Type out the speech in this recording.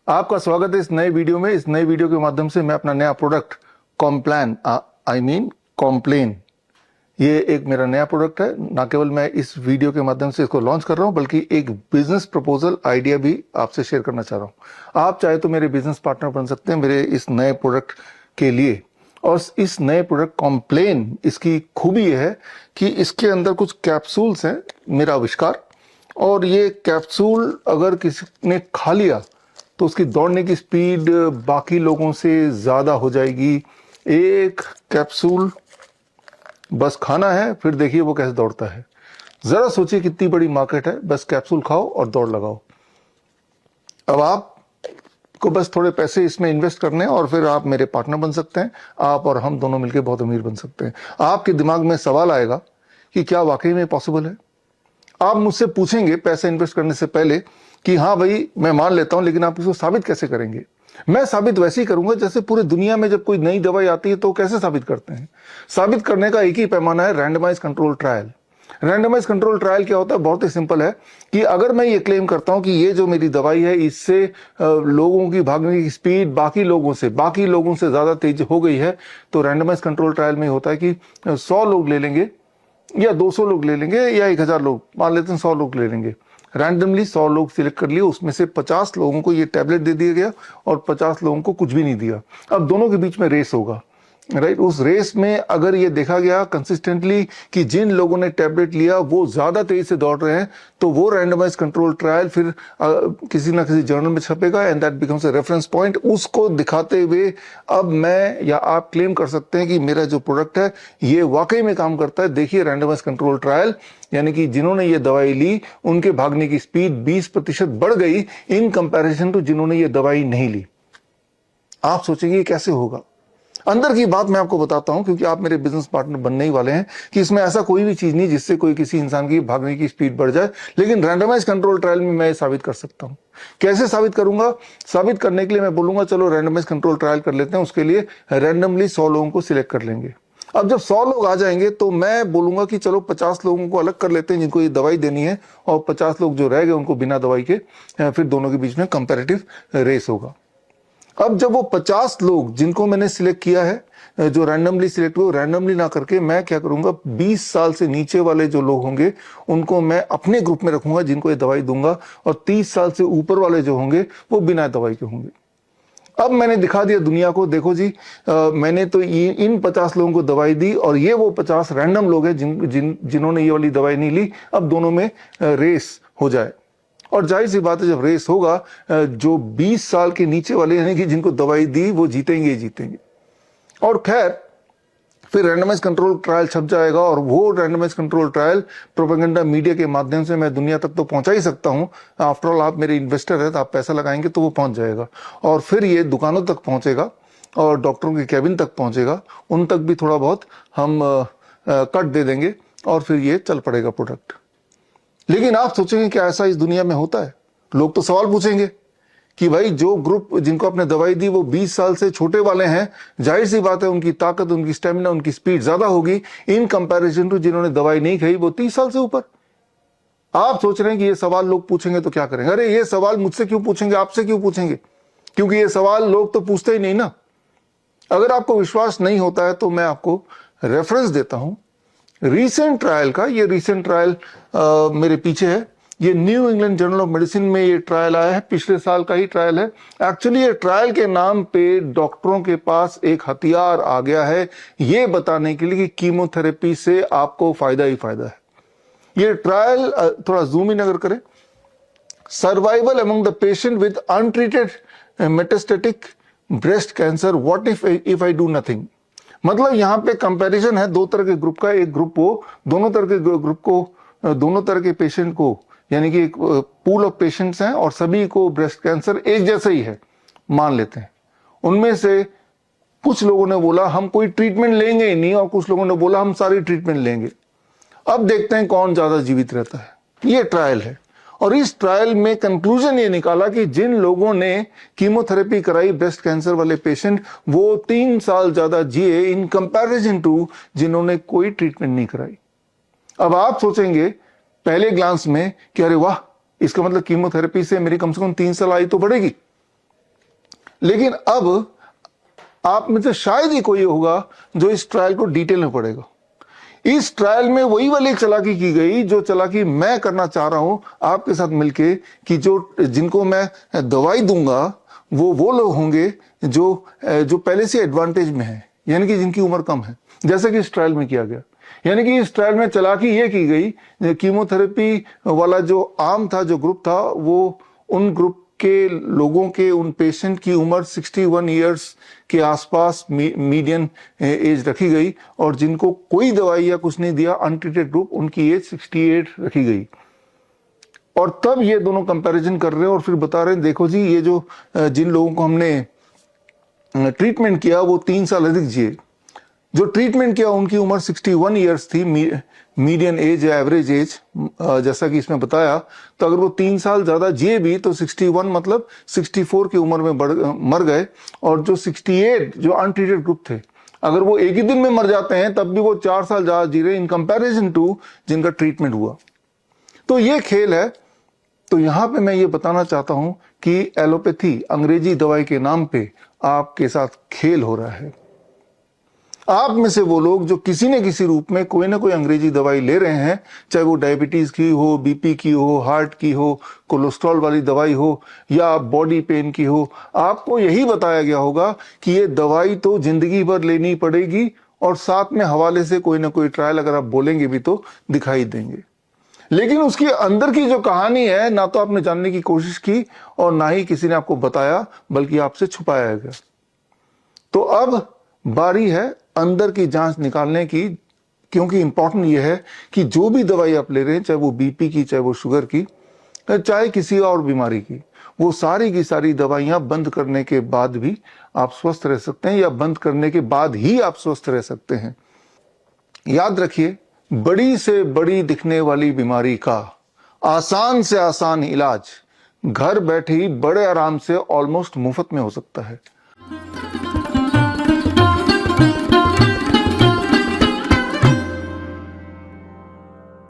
आपका स्वागत है इस नए वीडियो में। इस नए वीडियो के माध्यम से मैं अपना नया प्रोडक्ट कॉम्प्लेन, ये एक मेरा नया प्रोडक्ट है। ना केवल मैं इस वीडियो के माध्यम से इसको लॉन्च कर रहा हूं, बल्कि एक बिजनेस प्रपोजल आइडिया भी आपसे शेयर करना चाह रहा हूं। आप चाहे तो मेरे बिजनेस पार्टनर बन सकते हैं मेरे इस नए प्रोडक्ट के लिए। और इस नए प्रोडक्ट कॉम्प्लेन, इसकी खूबी यह है कि इसके अंदर कुछ कैप्सूल्स हैं, मेरा आविष्कार। और ये कैप्सूल अगर किसी ने खा लिया तो उसकी दौड़ने की स्पीड बाकी लोगों से ज्यादा हो जाएगी। एक कैप्सूल बस खाना है, फिर देखिए वो कैसे दौड़ता है। जरा सोचिए कितनी बड़ी मार्केट है। बस कैप्सूल खाओ और दौड़ लगाओ। अब आपको बस थोड़े पैसे इसमें इन्वेस्ट करने हैं और फिर आप मेरे पार्टनर बन सकते हैं। आप और हम दोनों मिलकर बहुत अमीर बन सकते हैं। आपके दिमाग में सवाल आएगा कि क्या वाकई में पॉसिबल है। आप मुझसे पूछेंगे पैसे इन्वेस्ट करने से पहले कि हाँ भाई मैं मान लेता हूं, लेकिन आप इसको साबित कैसे करेंगे। मैं साबित वैसे ही करूंगा जैसे पूरी दुनिया में जब कोई नई दवाई आती है तो कैसे साबित करते हैं। साबित करने का एक ही पैमाना है, randomise control trial. Randomise control trial क्या होता है? बहुत ही सिंपल है कि अगर मैं ये क्लेम करता हूं कि ये जो मेरी दवाई है इससे लोगों की भागने की स्पीड बाकी लोगों से ज्यादा तेज हो गई है, तो रैंडमाइज कंट्रोल ट्रायल में होता है कि 100 लोग ले लेंगे या 200 लोग ले लेंगे या 1000 लोग, मान लेते हैं 100 लोग ले लेंगे। रैंडमली 100 लोग सिलेक्ट कर लिए, उसमें से 50 लोगों को ये टैबलेट दे दिया गया और 50 लोगों को कुछ भी नहीं दिया। अब दोनों के बीच में रेस होगा, राइट। उस रेस में अगर ये देखा गया कंसिस्टेंटली कि जिन लोगों ने टैबलेट लिया वो ज्यादा तेज से दौड़ रहे हैं, तो वो रैंडमाइज कंट्रोल ट्रायल फिर किसी ना किसी जर्नल में छपेगा and that becomes a reference point. उसको दिखाते हुए अब मैं या आप क्लेम कर सकते हैं कि मेरा जो प्रोडक्ट है ये वाकई में काम करता है। देखिए रैंडमाइज कंट्रोल ट्रायल, यानी कि जिन्होंने ये दवाई ली उनके भागने की स्पीड 20% बढ़ गई इन कंपैरिजन टू जिन्होंने ये दवाई नहीं ली। आप सोचेंगे कैसे होगा। अंदर की बात मैं आपको बताता हूं, क्योंकि आप मेरे बिजनेस पार्टनर बनने ही वाले हैं, कि इसमें ऐसा कोई भी चीज नहीं जिससे कोई किसी इंसान की भागने की स्पीड बढ़ जाए। लेकिन रैंडमाइज कंट्रोल ट्रायल में मैं साबित कर सकता हूं। कैसे साबित करूंगा? साबित करने के लिए मैं बोलूंगा चलो रैंडमाइज कंट्रोल ट्रायल कर लेते हैं। उसके लिए रैंडमली 100 लोगों को सिलेक्ट कर लेंगे। अब जब 100 लोग आ जाएंगे तो मैं बोलूंगा कि चलो 50 लोगों को अलग कर लेते हैं जिनको ये दवाई देनी है, और 50 लोग जो रह गए उनको बिना दवाई के, फिर दोनों के बीच में कंपैरेटिव रेस होगा। अब जब वो 50 लोग जिनको मैंने सिलेक्ट किया है, जो रैंडमली सिलेक्ट हुए, रैंडमली ना करके मैं क्या करूंगा, 20 साल से नीचे वाले जो लोग होंगे उनको मैं अपने ग्रुप में रखूंगा जिनको ये दवाई दूंगा, और 30 साल से ऊपर वाले जो होंगे वो बिना दवाई के होंगे। अब मैंने दिखा दिया दुनिया को, देखो जी मैंने तो इन 50 लोगों को दवाई दी और ये वो 50 रैंडम लोग हैं जिन्होंने ये वाली दवाई नहीं ली। अब दोनों में रेस हो जाए, और जाहिर सी बात है जब रेस होगा जो 20 साल के नीचे वाले यानी कि जिनको दवाई दी वो जीतेंगे ही जीतेंगे। और खैर फिर रैंडमाइज कंट्रोल ट्रायल छप जाएगा, और वो randomise control trial propaganda media के माध्यम से मैं दुनिया तक तो पहुंचा ही सकता हूं। आफ्टर ऑल आप मेरे इन्वेस्टर है तो आप पैसा लगाएंगे तो वो पहुंच जाएगा, और फिर ये दुकानों तक पहुंचेगा और डॉक्टरों के कैबिन तक पहुंचेगा। उन तक भी थोड़ा बहुत हम कट दे देंगे और फिर ये चल पड़ेगा प्रोडक्ट। लेकिन आप सोचेंगे क्या ऐसा इस दुनिया में होता है? लोग तो सवाल पूछेंगे कि भाई जो ग्रुप जिनको आपने दवाई दी वो 20 साल से छोटे वाले हैं, जाहिर सी बात है उनकी ताकत, उनकी स्टेमिना, उनकी स्पीड ज्यादा होगी इन कंपैरिजन टू जिन्होंने दवाई नहीं खाई वो 30 साल से ऊपर। आप सोच रहे हैं कि ये सवाल लोग पूछेंगे तो क्या करेंगे? अरे ये सवाल मुझसे क्यों पूछेंगे, आपसे क्यों पूछेंगे? क्योंकि ये सवाल लोग तो पूछते ही नहीं ना। अगर आपको विश्वास नहीं होता है तो मैं आपको रेफरेंस देता हूं रीसेंट ट्रायल का। ये रीसेंट ट्रायल मेरे पीछे है, ये new England journal of medicine में ये ट्रायल आया है, पिछले साल का ही ट्रायल है। एक्चुअली ये ट्रायल के नाम पे डॉक्टरों के पास एक हथियार आ गया है ये बताने के लिए कि कीमोथेरेपी से आपको फायदा ही फायदा है। ये ट्रायल थोड़ा जूम इन अगर करें, survival among the patient with untreated metastatic breast cancer, what if I do nothing. मतलब यहाँ पे कंपैरिजन है दो तरह के ग्रुप का। एक ग्रुप को दोनों तरह के पेशेंट को, यानी कि एक पूल ऑफ पेशेंट्स हैं और सभी को ब्रेस्ट कैंसर एक जैसा ही है मान लेते हैं। उनमें से कुछ लोगों ने बोला हम कोई ट्रीटमेंट लेंगे ही नहीं, और कुछ लोगों ने बोला हम सारी ट्रीटमेंट लेंगे। अब देखते हैं कौन ज्यादा जीवित रहता है। ये ट्रायल है, और इस ट्रायल में कंक्लूजन ये निकाला कि जिन लोगों ने कीमोथेरेपी कराई ब्रेस्ट कैंसर वाले पेशेंट, वो 3 साल ज्यादा जिए इन कंपैरिजन टू जिन्होंने कोई ट्रीटमेंट नहीं कराई। अब आप सोचेंगे पहले ग्लांस में कि अरे वाह, इसका मतलब कीमोथेरेपी से मेरी कम से कम 3 साल आयु तो बढ़ेगी। लेकिन अब आप में से शायद ही कोई होगा जो इस ट्रायल को डिटेल में पढ़ेगा। इस ट्रायल में वही वाली चालाकी की गई जो चालाकी मैं करना चाह रहा हूं आपके साथ मिलके, कि जिनको मैं दवाई दूंगा वो लोग होंगे जो पहले से एडवांटेज में है, यानी कि जिनकी उम्र कम है, जैसा कि इस ट्रायल में किया गया। यानी कि इस ट्रायल में चालाकी ये की गई, कीमोथेरेपी वाला जो आम था, जो ग्रुप था, वो उन ग्रुप के लोगों के, उन पेशेंट की उम्र 61 इयर्स के आसपास मीडियन एज रखी गई, और जिनको कोई दवाई या कुछ नहीं दिया, अनट्रीटेड ग्रुप, उनकी एज 68 रखी गई। और तब ये दोनों कंपैरिजन कर रहे हैं और फिर बता रहे हैं, देखो जी, ये जो जिन लोगों को हमने ट्रीटमेंट किया वो 3 साल अधिक जिए। जो ट्रीटमेंट किया उनकी उम्र 61 इयर्स थी, मीडियन एज या एवरेज एज, जैसा कि इसमें बताया। तो अगर वो 3 साल ज्यादा जिए भी तो 61 मतलब 64 की उम्र में मर गए। और जो 68 जो अनट्रीटेड ग्रुप थे, अगर वो एक ही दिन में मर जाते हैं तब भी वो 4 साल ज्यादा जी रहे इन कंपैरिजन टू जिनका ट्रीटमेंट हुआ। तो ये खेल है। तो यहां पे मैं ये बताना चाहता हूं कि एलोपैथी, अंग्रेजी दवाई के नाम पे आपके साथ खेल हो रहा है। आप में से वो लोग जो किसी न किसी रूप में कोई ना कोई अंग्रेजी दवाई ले रहे हैं, चाहे वो डायबिटीज की हो, बीपी की हो, हार्ट की हो, कोलेस्ट्रॉल वाली दवाई हो, या बॉडी पेन की हो, आपको यही बताया गया होगा कि ये दवाई तो जिंदगी भर लेनी पड़ेगी, और साथ में हवाले से कोई ना कोई ट्रायल अगर आप बोलेंगे भी तो दिखाई देंगे। लेकिन उसके अंदर की जो कहानी है, ना तो आपने जानने की कोशिश की और ना ही किसी ने आपको बताया, बल्कि आपसे छुपाया गया। तो अब बारी है अंदर की जांच निकालने की, क्योंकि इंपॉर्टेंट यह है कि जो भी दवाई आप ले रहे हैं, चाहे वो बीपी की, चाहे वो शुगर की, चाहे किसी और बीमारी की, वो सारी की सारी दवाइयां बंद करने के बाद भी आप स्वस्थ रह सकते हैं, या बंद करने के बाद ही आप स्वस्थ रह सकते हैं। याद रखिए, बड़ी से बड़ी दिखने वाली बीमारी का आसान से आसान इलाज घर बैठे ही बड़े आराम से ऑलमोस्ट मुफ्त में हो सकता है।